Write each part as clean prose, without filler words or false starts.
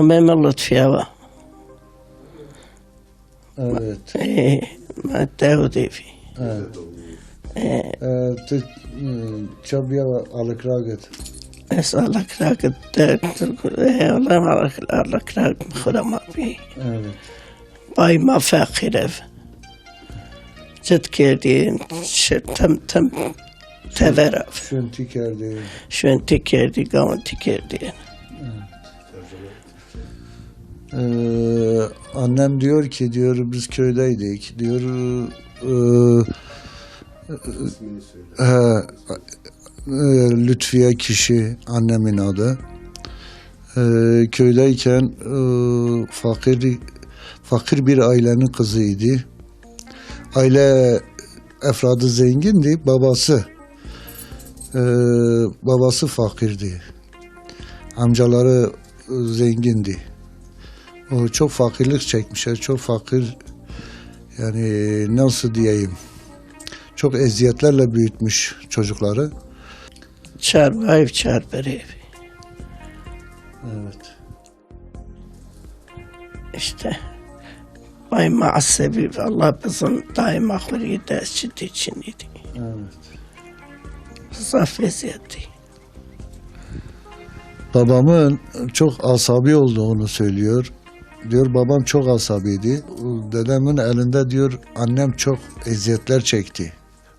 Mehmet Lütfiye var. Evet. Davud evi. Evet. Çabiye alıkraget. Es alıkraget. Alıkraget mıhırama bir. Evet. Bayma fakir ev. Cid kerdiğin tem teveraf. Şun tikerdi. Şun tikerdi, gavun tikerdi. Annem diyor ki biz köydeydik diyor Lütfiye kişi annemin adı. Köydeyken fakir bir ailenin kızıydı. Aile efradı zengindi, babası fakirdi. Amcaları zengindi. O çok fakirlik çekmişler, çok fakir, yani nasıl diyeyim, çok eziyetlerle büyütmüş çocukları. Çarbayıp çarberevi. Evet. İşte bay ma'asebi Allah bizim daima hürriyet desçidi içindeydi. Evet. Zaf eziyeti. Babamın çok asabi olduğunu söylüyor. Diyor babam çok asabiydi. Dedemin elinde diyor annem çok eziyetler çekti.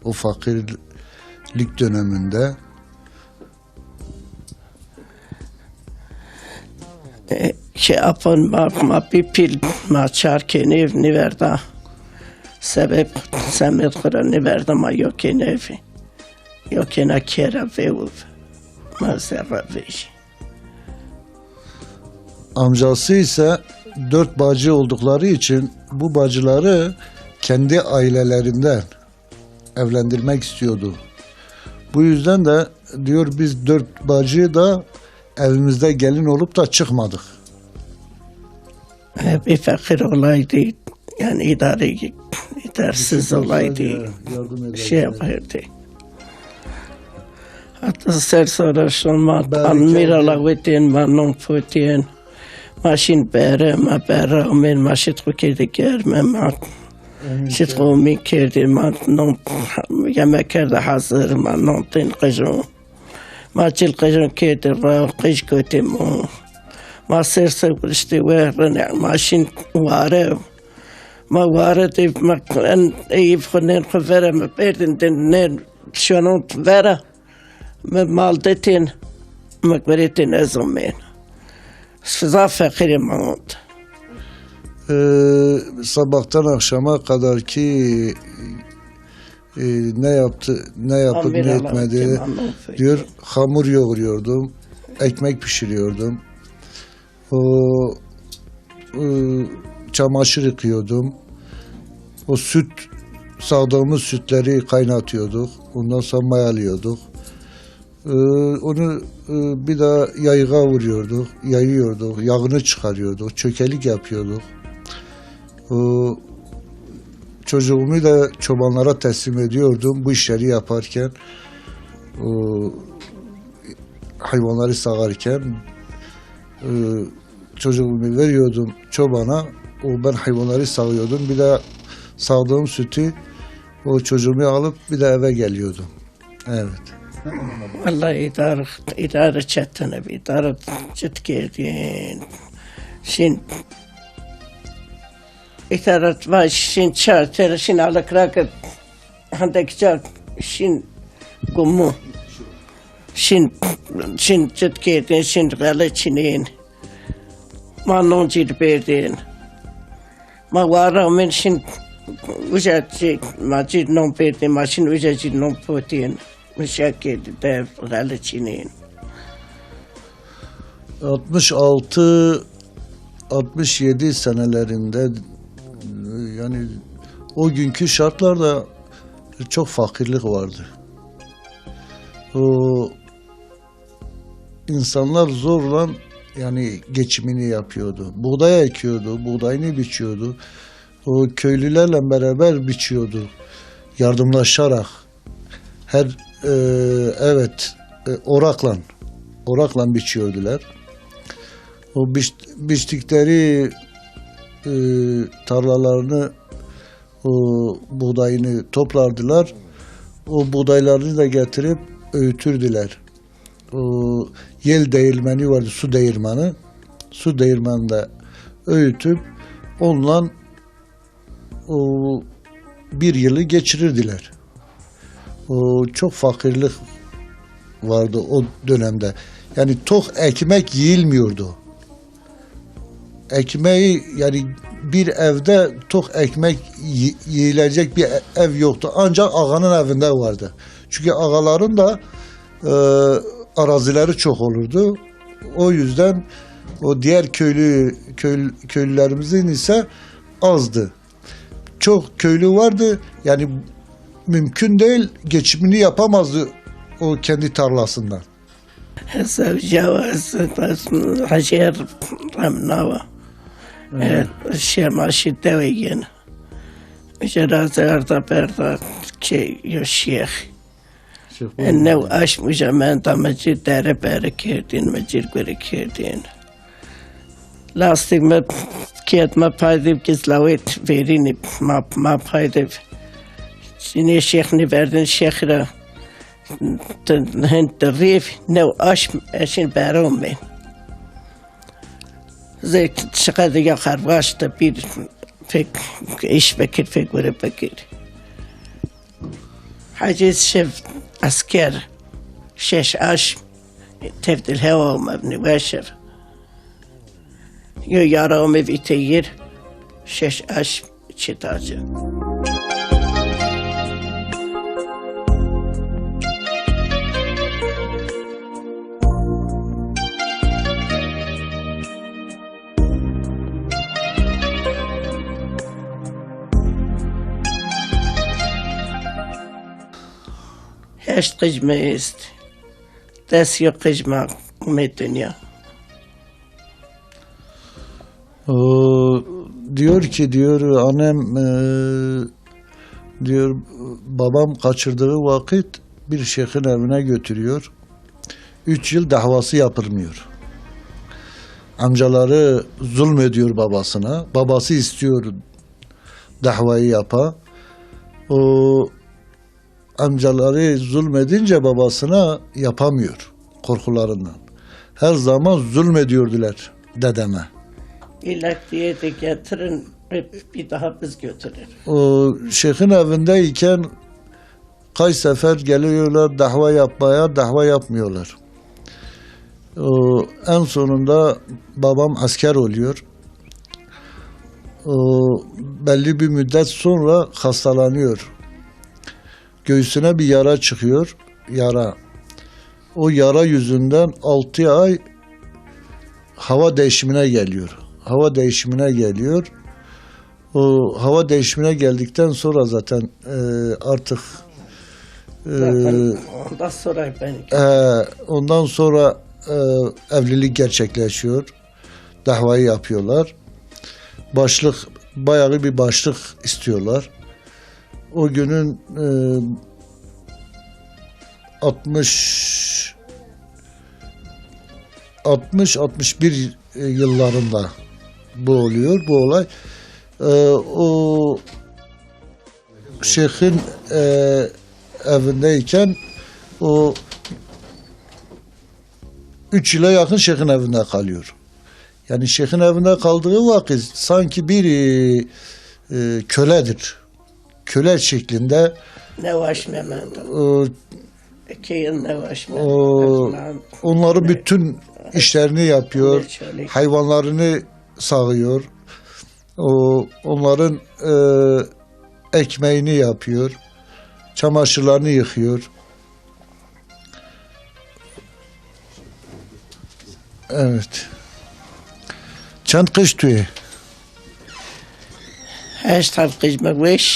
O fakirlik döneminde. Apın ma bir pil ma çarken ev niverda. Sebep semet kıra niverda ma yoken evi. Yoken kera vev. Ma zerra veji. Amcası ise 4 bacı oldukları için bu bacıları kendi ailelerinden evlendirmek istiyordu. Bu yüzden de diyor biz 4 bacı da evimizde gelin olup da çıkmadık. Bir fakir olaydı, yani idaresiz olaydı, şey yapardı. Hatta ser sorarsan ma anmiralar vetin, ma non putin, maşin bere, ma bere, men maşit kukerdi germe, ma şit kumi kerdi, ma non yemek kerdi hazır, ma non tin kıcın, ma çil kıcın kerdi, ra kıç kötüm, ma serse işte ve maşin vare, ma vare de ma en iyi fırnen kıvere, ma berdin den şunun vere. Maldetin, makberetin ezomen. Sıza fakirim mağut. Sabahtan akşama kadar ki ne yapıp ne etmedi diyor. Hamur yoğuruyordum, ekmek pişiriyordum. Çamaşır yıkıyordum. O sağdığımız sütleri kaynatıyorduk. Ondan sonra mayalıyorduk. Onu bir daha yayığa vuruyorduk, yayıyorduk, yağını çıkarıyorduk, çökelik yapıyorduk. Çocuğumu da çobanlara teslim ediyordum bu işleri yaparken. Hayvanları sağarken çocuğumu veriyordum çobana, ben hayvanları sağıyordum. Bir de sağdığım sütü o çocuğumu alıp bir de eve geliyordum. Evet. Vallahi idare çettene bir idare çet girdin. Şimdi idare var şimdi çarter şimdi alıkrak handaki çar şimdi gumu şimdi çet girdin şimdi gale çinin manon cirberdin ma vara men şimdi ucacı macid non perdin maşin ucacı non potin. Müşakil de Galici'nin. 66-67 senelerinde yani o günkü şartlarda çok fakirlik vardı. O insanlar zorla yani geçimini yapıyordu. Buğday ekiyordu, buğdayını biçiyordu. O köylülerle beraber biçiyordu. Yardımlaşarak orakla biçiyordular. O biçtikleri tarlalarını, o buğdayını toplardılar. O buğdaylarını da getirip öğütürdüler. O yel değirmeni vardı, su değirmeni. Su değirmeninde öğütüp onunla o bir yılı geçirirdiler. O çok fakirlik vardı o dönemde. Yani tok ekmek yiyilmiyordu. Ekmeği, yani bir evde tok ekmek yiyilecek bir ev yoktu. Ancak ağanın evinde vardı. Çünkü ağaların da arazileri çok olurdu. O yüzden o diğer köylülerimizin ise azdı. Çok köylü vardı. Yani mümkün değil, geçimini yapamazdı o kendi tarlasından. زوجة حجر رمناوة الشماشي الدويين جراز أرضا برضا كي يشيخ إنه أش مجمعن مجير دار باركيردين مجير باركيردين لاستيك ما كيت ما بايدب كزلاويت فيريني ما بايدب شيني شيخني بردن شيخرا هند الريف نو أشين بارومين زي شقد يا خرباش تبير فيك إيش بكر فيك ولا بكر حاجة شف عسكر شش تفت الهواء ومبني واشر يو يارومي بيتير شش شتاجه هشت قجمة است دست قجمة من الدنيا. Diyor ki annem diyor babam kaçırdığı vakit bir şeyhin evine götürüyor. 3 yıl davası yapılmıyor. Amcaları zulmediyor babasına. Babası istiyor davayı yapa. O amcaları zulmedince babasına yapamıyor korkularından. Her zaman zulmediyordular dedeme. İlak diye de getirin, bir daha biz götürür. O şeyhin evindeyken kaç sefer geliyorlar dava yapmıyorlar. O, en sonunda babam asker oluyor. O, belli bir müddet sonra hastalanıyor. Göğsüne bir yara çıkıyor. Yara. O yara yüzünden 6 ay hava değişimine geliyor. O hava değişimine geldikten sonra zaten artık ondan sonra evlilik gerçekleşiyor. Davayı yapıyorlar. Bayağı bir başlık istiyorlar. O günün 60-61 yıllarında bu oluyor, bu olay. O şeyhin evindeyken o 3 yıla yakın şeyhin evinde kalıyor. Yani şeyhin evinde kaldığı vakit sanki bir köledir. Köle şeklinde. Onları bütün işlerini yapıyor. Hayvanlarını sağıyor. Onların ekmeğini yapıyor. Çamaşırlarını yıkıyor. Evet. Çand kış tüye. هشت حلقة مقويش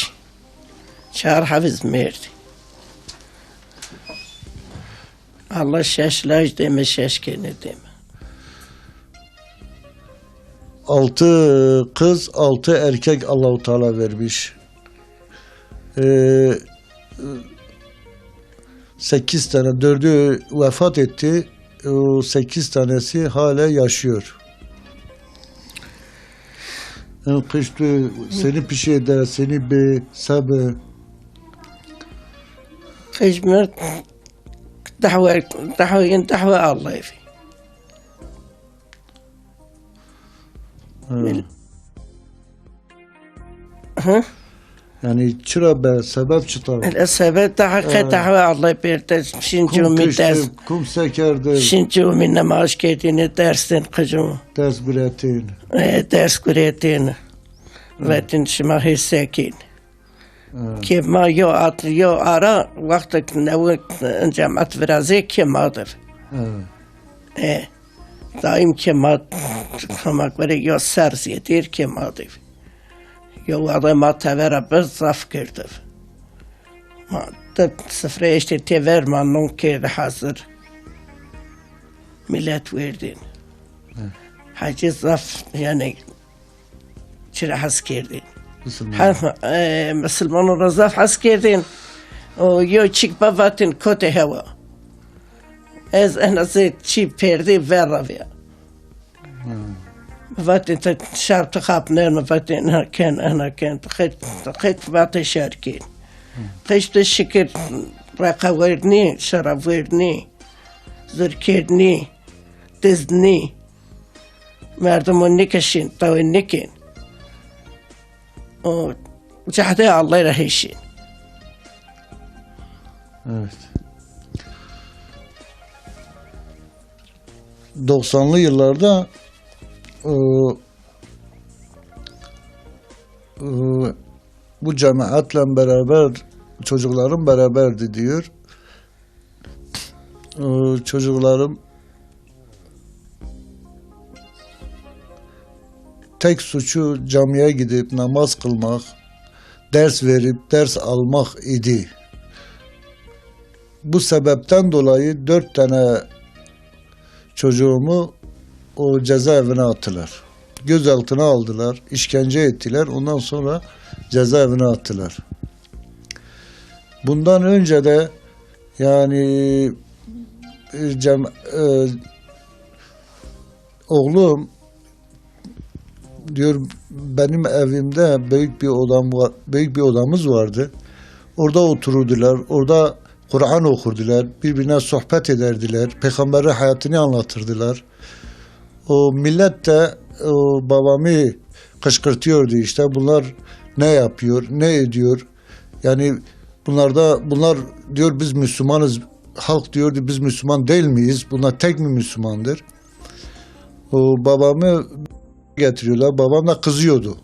شهر حفظ ميرد الله شاش لاج ديما شاش كيني ديما 6 kız, 6 erkek Allah-u Teala vermiş. 8 tane, 4'ü vefat etti. O 8 tanesi hala yaşıyor. قشتو سنی پیشه ده سنی به سب خجمر دعوة الله في ها yani çıra be sebep çıtar. السبب دعوة الله بيرد شنجو من درس Kum sekerdir, شنجو من نماز كيدين درسين قجو ders biretin. درس كريتين وقتين شما هساكين كيف ما يو أرى وقتك نو جامعة فرازي كما در Evet. دائم كما كما قري يو سرزي دير كما در يو أرى ما تورا بزاف كردف ما تب سفره اشتي تيور ما نون كرد حاضر ملت وردين حاجة زاف يعني چرا حس کردین مسلمان رو زاف حس کردین و یو چیک بواتین کت هوا از انا زید چی پردی ور رویا بواتین تا شرب تخاب نرم بواتین انا کن تخیط بات شارکین قشت شکر رقا وردنی شراب وردنی زر کردنی دزدنی مردمون نکشین تاوی نکین o cahde Allah'a rahişin. Evet. 90'lı yıllarda bu cemaatle beraber çocuklarım beraberdi diyor. Çocuklarım tek suçu camiye gidip namaz kılmak, ders verip ders almak idi. Bu sebepten dolayı 4 tane çocuğumu o cezaevine attılar. Gözaltına aldılar, işkence ettiler. Ondan sonra cezaevine attılar. Bundan önce de yani oğlum diyor benim evimde büyük bir odamız vardı. Orada otururdular. Orada Kur'an okurdular. Birbirine sohbet ederdiler. Peygamber'in hayatını anlatırdılar. O millet de babamı kışkırtıyordu işte. Bunlar ne yapıyor, ne ediyor? Yani bunlar diyor biz Müslümanız. Halk diyordu biz Müslüman değil miyiz? Bunlar tek mi Müslümandır? O babamı getiriyorlar. Babam da kızıyordu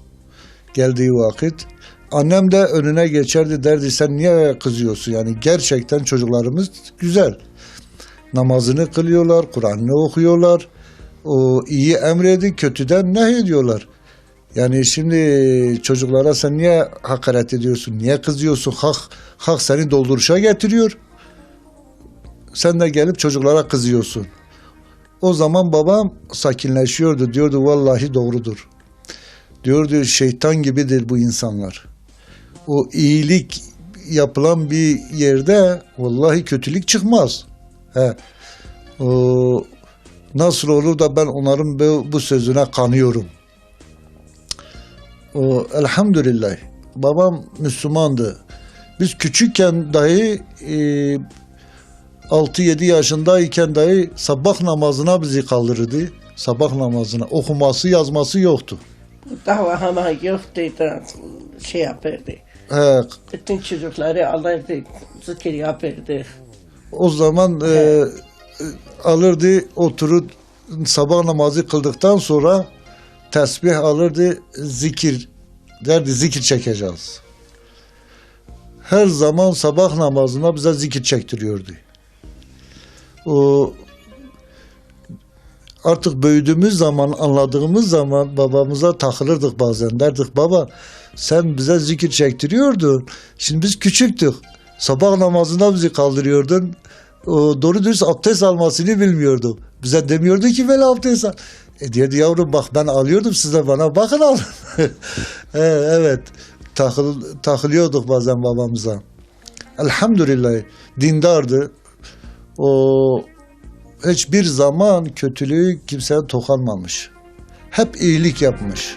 geldiği vakit. Annem de önüne geçerdi derdi sen niye kızıyorsun? Yani gerçekten çocuklarımız güzel. Namazını kılıyorlar, Kur'an'ını okuyorlar. O iyi emredi, kötüden nehyediyorlar. Yani şimdi çocuklara sen niye hakaret ediyorsun? Niye kızıyorsun? Hak seni dolduruşa getiriyor. Sen de gelip çocuklara kızıyorsun. O zaman babam sakinleşiyordu. Diyordu vallahi doğrudur. Diyordu şeytan gibidir bu insanlar. O iyilik yapılan bir yerde vallahi kötülük çıkmaz. Nasıl olur da ben onların bu sözüne kanıyorum. Elhamdülillah. Babam Müslümandı. Biz küçükken dahi 6-7 yaşındayken dahi sabah namazına bizi kaldırırdı. Sabah namazına. Okuması yazması yoktu. Dava ama yoktu da şey yapardı. Bütün çocukları alırdı, zikir yapardı. O zaman alırdı, oturur sabah namazı kıldıktan sonra tesbih alırdı, zikir derdi, zikir çekeceğiz. Her zaman sabah namazına bize zikir çektiriyordu. O artık büyüdüğümüz zaman, anladığımız zaman babamıza takılırdık bazen. Derdik baba sen bize zikir çektiriyordun. Şimdi biz küçüktük. Sabah namazında bizi kaldırıyordun. Doğru dürüst abdest almasını bilmiyorduk. Bize demiyordu ki böyle abdest al. Diyordu yavrum bak ben alıyordum siz de bana bakın alın. Evet. Takılıyorduk bazen babamıza. Elhamdülillah dindardı. O hiçbir zaman kötülüğü kimseye dokunmamış. Hep iyilik yapmış.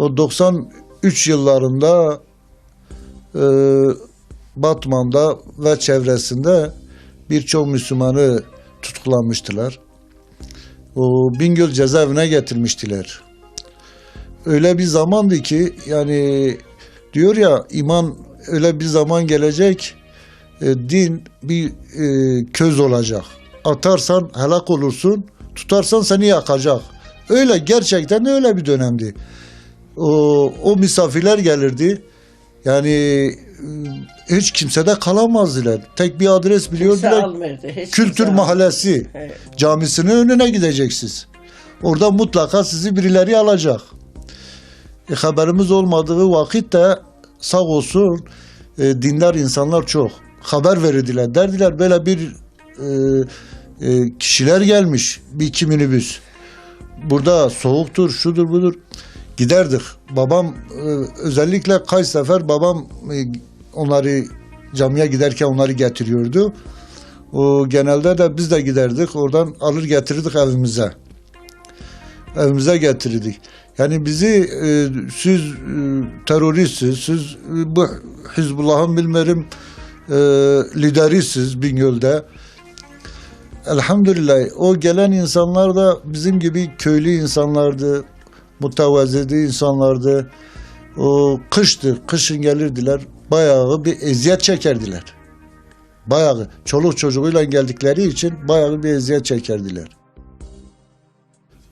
O 93 yıllarında Batman'da ve çevresinde birçok Müslümanı tutuklanmıştılar. O Bingöl cezaevine getirmiştiler. Öyle bir zamandı ki yani diyor ya iman öyle bir zaman gelecek din bir köz olacak. Atarsan helak olursun, tutarsan seni yakacak. Öyle gerçekten öyle bir dönemdi. O misafirler gelirdi. Yani hiç kimse de kalamazdılar. Tek bir adres biliyordular. Kültür Mahallesi camisinin önüne gideceksiniz. Orada mutlaka sizi birileri alacak. Haberimiz olmadığı vakitte sağ olsun dindar insanlar çok. Haber verirdiler. Derdiler böyle bir kişiler gelmiş. Bir iki minibüs. Burada soğuktur, şudur budur. Giderdik. Babam özellikle kaç sefer babam onları camiye giderken onları getiriyordu. O genelde de biz de giderdik. Oradan alır getirirdik evimize. Evimize getirirdik. Yani bizi siz teröristsiz, siz bu Hizbullah'ın bilmiyorum liderisiz Bingöl'de. Elhamdülillah o gelen insanlar da bizim gibi köylü insanlardı, mutevazidi insanlardı. O kıştı, kışın gelirdiler, bayağı bir eziyet çekerdiler. Bayağı, çoluk çocuğuyla geldikleri için bayağı bir eziyet çekerdiler.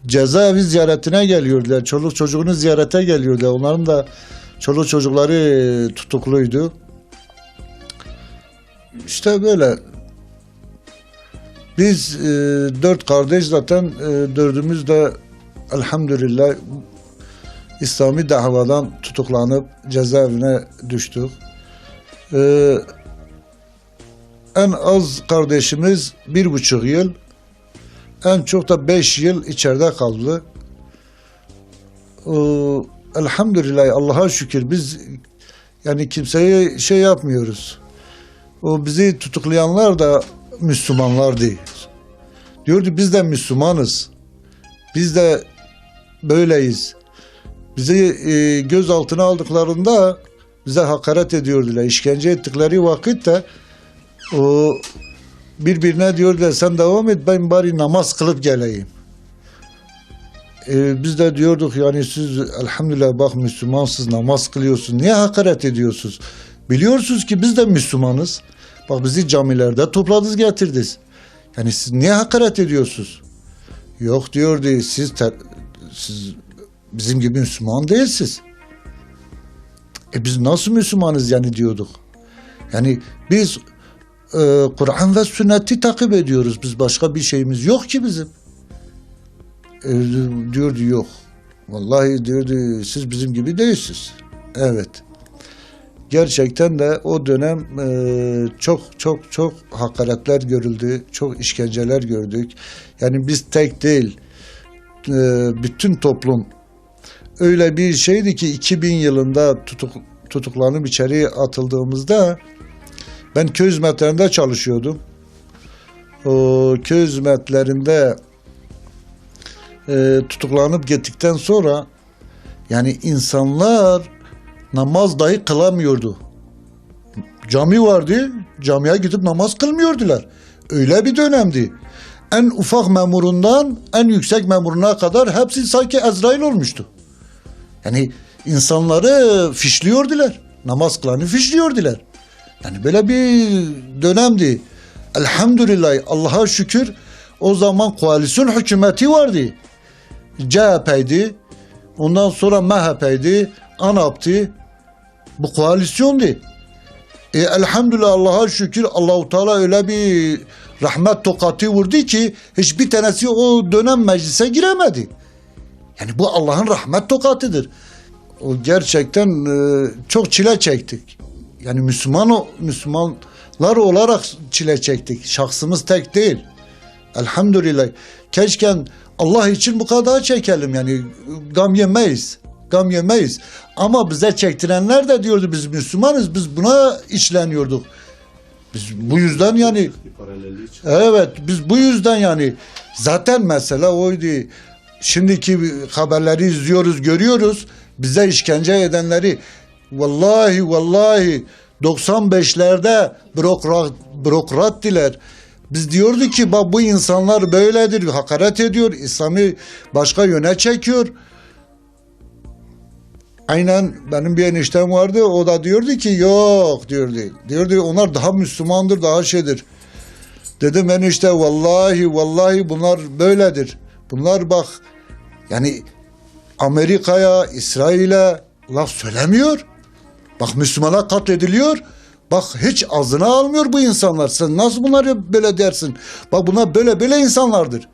Cezaevi ziyaretine geliyordular, çoluk çocuğunu ziyarete geliyordu. Onların da çoluk çocukları tutukluydu. İşte böyle. Biz dört kardeş zaten dördümüz de elhamdülillah İslami davadan tutuklanıp cezaevine düştük. En az kardeşimiz 1,5 yıl, en çok da 5 yıl içeride kaldı. Elhamdülillah Allah'a şükür biz yani kimseye şey yapmıyoruz. O bizi tutuklayanlar da Müslümanlardı. Diyordu biz de Müslümanız. Biz de böyleyiz. Bizi gözaltına aldıklarında bize hakaret ediyordular. İşkence ettikleri vakitte o birbirine diyordular sen devam et ben bari namaz kılıp geleyim. Biz de diyorduk yani siz elhamdülillah bak Müslümansınız namaz kılıyorsunuz. Niye hakaret ediyorsunuz? Biliyorsunuz ki biz de Müslümanız. Bak bizi camilerde topladınız getirdiniz. Yani siz niye hakaret ediyorsunuz? Yok diyordu siz bizim gibi Müslüman değilsiniz. Biz nasıl Müslümanız yani diyorduk. Yani biz Kur'an ve sünneti takip ediyoruz. Biz başka bir şeyimiz yok ki bizim. Diyordu yok. Vallahi diyordu siz bizim gibi değilsiniz. Evet. Gerçekten de o dönem çok hakaretler görüldü. Çok işkenceler gördük. Yani biz tek değil. Bütün toplum öyle bir şeydi ki 2000 yılında tutuklanıp içeriye atıldığımızda ben köy hizmetlerinde çalışıyordum. O köy hizmetlerinde tutuklanıp gittikten sonra yani insanlar namaz dahi kılamıyordu. Cami vardı, camiye gidip namaz kılmıyordular. Öyle bir dönemdi. En ufak memurundan en yüksek memuruna kadar hepsi sanki Ezrail olmuştu. Yani insanları fişliyordular. Namaz kılanı fişliyordular. Yani böyle bir dönemdi. Elhamdülillah Allah'a şükür o zaman koalisyon hükümeti vardı. CHP'ydi. Ondan sonra MHP'ydi. ANAP'tı. Bu koalisyondu. Elhamdülillah Allah'a şükür Allah-u Teala öyle bir rahmet tokatı vurdu ki hiçbir tanesi o dönem meclise giremedi. Yani bu Allah'ın rahmet tokatıdır. O gerçekten çok çile çektik. Yani Müslümanlar olarak çile çektik. Şahsımız tek değil. Elhamdülillah. Keşke Allah için bu kadar çekelim yani gam yemeyiz. Gam yemeyiz. Ama bize çektirenler de diyordu biz Müslümanız. Biz buna içleniyorduk. Biz bu yüzden yani evet biz bu yüzden yani zaten mesela oydu. Şimdiki haberleri izliyoruz, görüyoruz. bize işkence edenleri vallahi 95'lerde bürokrattiler. Biz diyorduk ki bak bu insanlar böyledir, hakaret ediyor, İslam'ı başka yöne çekiyor. Aynen benim bir eniştem vardı, o da diyordu ki yok diyordu. Diyordu onlar daha Müslümandır, daha şeydir. Dedim enişte vallahi bunlar böyledir. Bunlar bak yani Amerika'ya, İsrail'e laf söylemiyor. Bak Müslümanlar katlediliyor. Bak hiç ağzına almıyor bu insanlar. Sen nasıl bunları böyle dersin? Bak bunlar böyle insanlardır.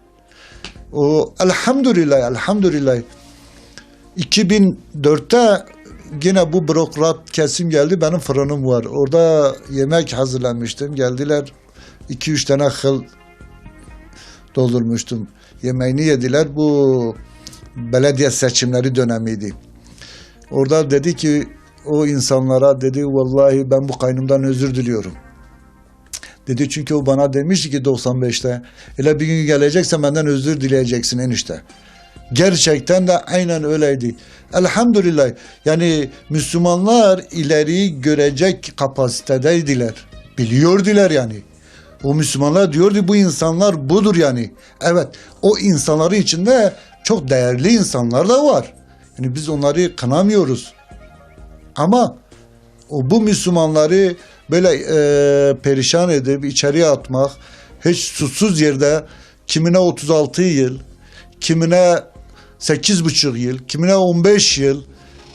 O elhamdülillah. 2004'te yine bu bürokrat kesim geldi. Benim fırınım var. Orada yemek hazırlamıştım. Geldiler 2-3 tane hıl doldurmuştum. Yemeğini yediler. Bu belediye seçimleri dönemiydi. Orada dedi ki o insanlara dedi vallahi ben bu kaynımdan özür diliyorum. Dedi çünkü o bana demişti ki 95'te öyle bir gün gelecekse benden özür dileyeceksin enişte. Gerçekten de aynen öyleydi. Elhamdülillah yani Müslümanlar ileriyi görecek kapasitedeydiler. Biliyordular yani. O Müslümanlar diyordu bu insanlar budur yani. Evet o insanları içinde çok değerli insanlar da var. Yani biz onları kınamıyoruz. Ama bu Müslümanları böyle perişan edip içeriye atmak, hiç suçsuz yerde kimine 36 yıl, kimine 8,5 yıl, kimine 15 yıl,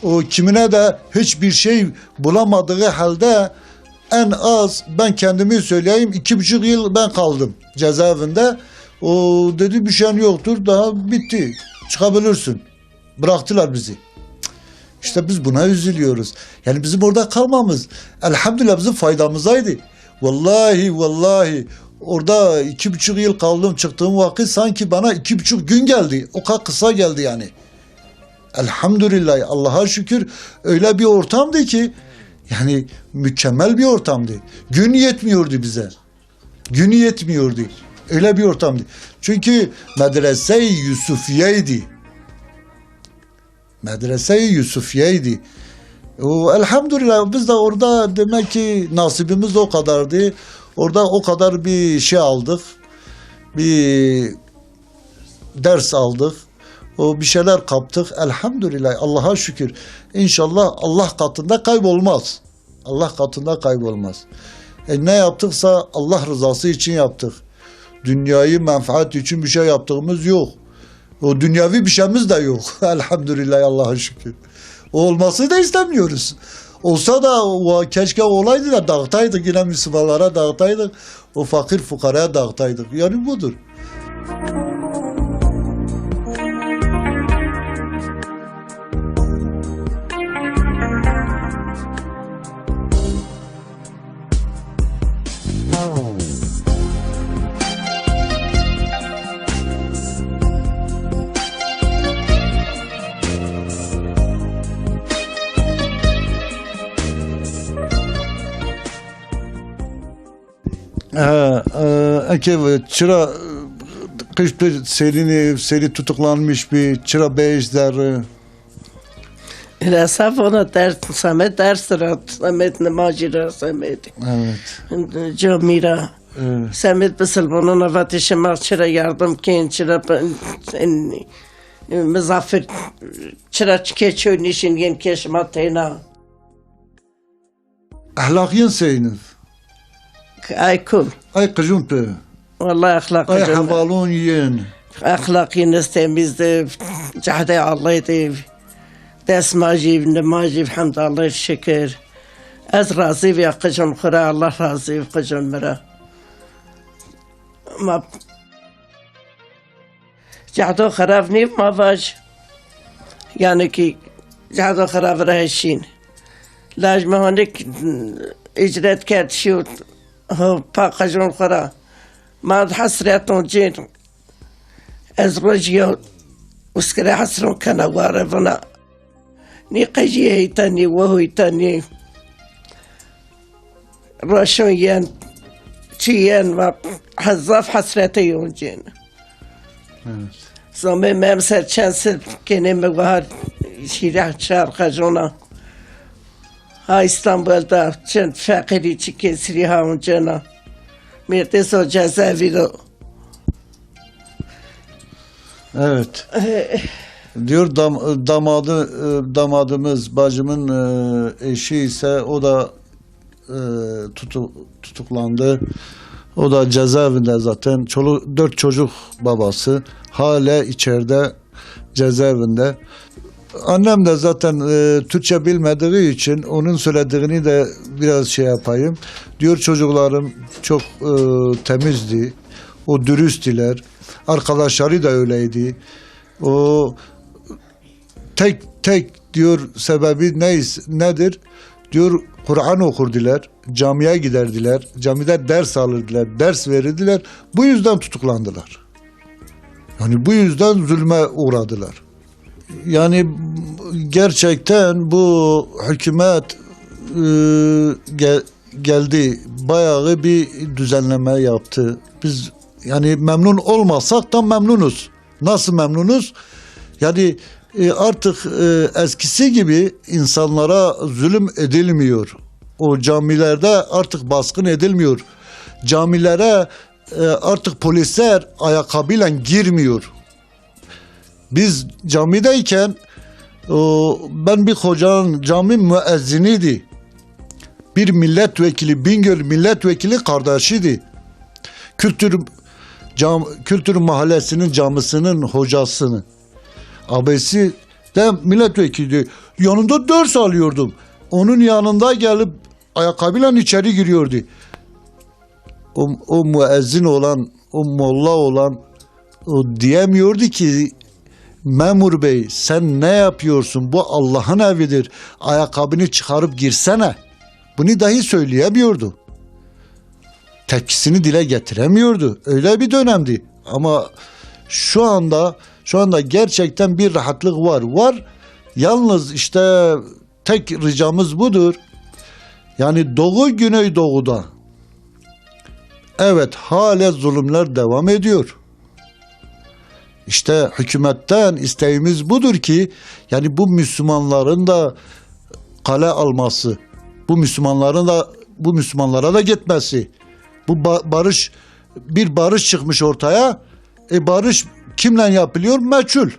o kimine de hiçbir şey bulamadığı halde en az ben kendimi söyleyeyim 2,5 yıl ben kaldım cezaevinde. O dedi bir şey yoktur daha bitti çıkabilirsin. Bıraktılar bizi. İşte biz buna üzülüyoruz. Yani bizim orada kalmamız elhamdülillah bizim faydamızaydı. Vallahi orada 2,5 yıl kaldım çıktığım vakit sanki bana 2,5 gün geldi. O kadar kısa geldi yani. Elhamdülillah Allah'a şükür öyle bir ortamdı ki yani mükemmel bir ortamdı. Gün yetmiyordu bize. Günü yetmiyordu. Öyle bir ortamdı. Çünkü medrese-i Yusufiye'ydi. Medrese-i Yusufiye'ydi. Elhamdülillah biz de orada demek ki nasibimiz de o kadardı. Orada o kadar bir şey aldık. Bir ders aldık. O bir şeyler kaptık. Elhamdülillah Allah'a şükür. İnşallah Allah katında kaybolmaz. Allah katında kaybolmaz. Ne yaptıksa Allah rızası için yaptık. Dünyayı menfaat için bir şey yaptığımız yok. O dünyavi bir şeyimiz de yok. Elhamdülillah Allah'a şükür. O olmasını da istemiyoruz. Olsa da keşke olaydı da dağıtaydık yine Müslümanlara dağıtaydık. O fakir fukaraya dağıtaydık. Yani budur. Çıra kış bir seri tutuklanmış bir çıra beyizler. Resaf ona ders Samet Nemacira Samet. Evet. Camira. Samet Besilvan'ın avatişime çıra yardım keyin çıra mızafir çıra keçö nişin yen keşmatena. Ahlakiyen seynif. Ay kul. Ay kızım pe. Vallahi ahlak Ay kızım. havalon yiyen. Ahlakiniz temizdi. Cahde Allah'ydı. Ders maciv, nemaciv, hamdallah şükür. Az razı ve kızım kura Allah razı ve kızım mera. Ama cahdo kharav nif ma vaj. Yani ki cahdo kharav rahşin. Lajmahanik icret kert şut. Pa kızım kura. ما حسرتون جين أزرجيو وسكري حسرون كان وارفنا ني قجيه تاني وهو تاني راشون ين تيان وحزاف حسرتيون جين زمي ممسر چنسل كني مغار شیره شرقجونا ها İstanbul'da çün fakiri çikesri ha uncana merteso cezaevi Evet. Diyor damadımız, bacımın eşi ise o da tutuklandı. O da cezaevinde zaten. 4 çocuk babası. Hala içeride cezaevinde. Annem de zaten Türkçe bilmediği için onun söylediğini de biraz şey yapayım. Diyor çocuklarım çok temizdi. O dürüsttiler. Arkadaşları da öyleydi. O tek diyor sebebi nedir? Diyor Kur'an okurdular, camiye giderdiler, camide ders alırdılar, ders verirdiler. Bu yüzden tutuklandılar. Yani bu yüzden zulme uğradılar. Yani gerçekten bu hükümet geldi, bayağı bir düzenleme yaptı. Biz yani memnun olmasak da memnunuz. Nasıl memnunuz? Yani artık eskisi gibi insanlara zulüm edilmiyor. O camilerde artık baskın edilmiyor. Camilere artık polisler ayakkabıyla girmiyor. Biz camideyken ben bir hocanın cami müezziniydi. Bir milletvekili, Bingöl milletvekili kardeşiydi. Kültür Mahallesi'nin camisinin hocasını. Abisi de milletvekili. Yanında ders alıyordum. Onun yanında gelip ayakkabıyla içeri giriyordu. O müezzin olan, o molla olan o diyemiyordu ki memur bey sen ne yapıyorsun? Bu Allah'ın evidir. Ayakkabını çıkarıp girsene. Bunu dahi söyleyemiyordu. Tepkisini dile getiremiyordu. Öyle bir dönemdi. Ama şu anda gerçekten bir rahatlık var. Yalnız işte tek ricamız budur. Yani Doğu Güneydoğu'da evet hala zulümler devam ediyor. İşte hükümetten isteğimiz budur ki yani bu Müslümanların da kale alması, bu Müslümanlara da gitmesi. Bu barış çıkmış ortaya. Barış kimle yapılıyor? Meçhul.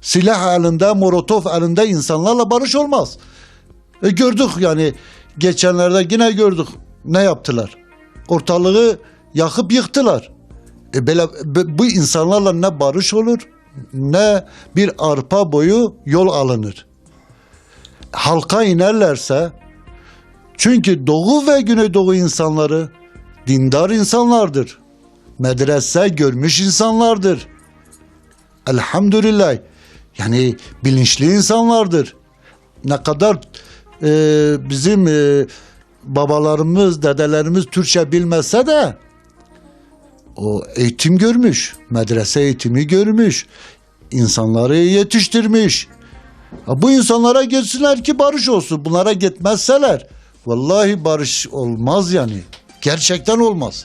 Silah elinde, molotof elinde insanlarla barış olmaz. Gördük yani geçenlerde yine gördük ne yaptılar. Ortalığı yakıp yıktılar. Bu insanlarla ne barış olur ne bir arpa boyu yol alınır. Halka inerlerse çünkü Doğu ve Güneydoğu insanları dindar insanlardır. Medrese görmüş insanlardır. Elhamdülillah. Yani bilinçli insanlardır. Ne kadar bizim babalarımız, dedelerimiz Türkçe bilmese de o eğitim görmüş. Medrese eğitimi görmüş. İnsanları yetiştirmiş. Bu insanlara gitsinler ki barış olsun. Bunlara gitmezseler vallahi barış olmaz yani. Gerçekten olmaz.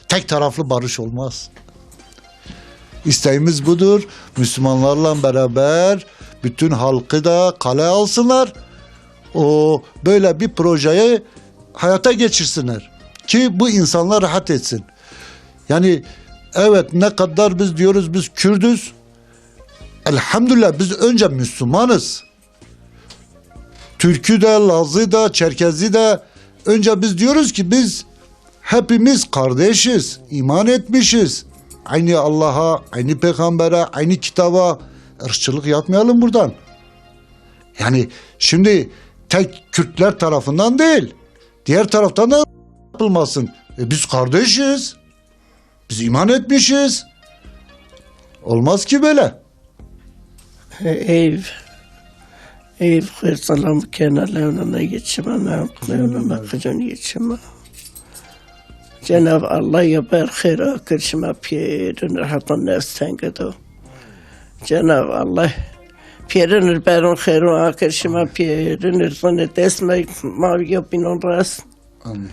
Tek taraflı barış olmaz. İsteğimiz budur. Müslümanlarla beraber bütün halkı da kale alsınlar. O böyle bir projeyi hayata geçirsinler. Ki bu insanlar rahat etsin. Yani evet ne kadar biz diyoruz biz Kürdüz. Elhamdülillah biz önce Müslümanız. Türkü de, Lazı da, Çerkezi de önce biz diyoruz ki biz hepimiz kardeşiz, iman etmişiz. Aynı Allah'a, aynı peygambere, aynı kitaba ırkçılık yapmayalım buradan. Yani şimdi tek Kürtler tarafından değil, diğer taraftan da yapılmasın. Biz kardeşiz, biz iman etmişiz. Olmaz ki böyle. Ev hırsalam kenarlarına geçmem, kılığına kıcan geçmem. Cenab-ı Allah yapar hayır akırşıma piyerin rahatın nefsten gidiyor. Cenab-ı Allah piyerin berin hayır akırşıma piyerin rızını desmek mavi yapının rast. Amin.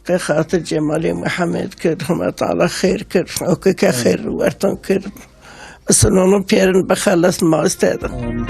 Ki hatır Cemali Muhammed kır, hümet Allah hayır kır, o ki hayır vartan kır. Sen onun perini bakalasın istedim. Amin.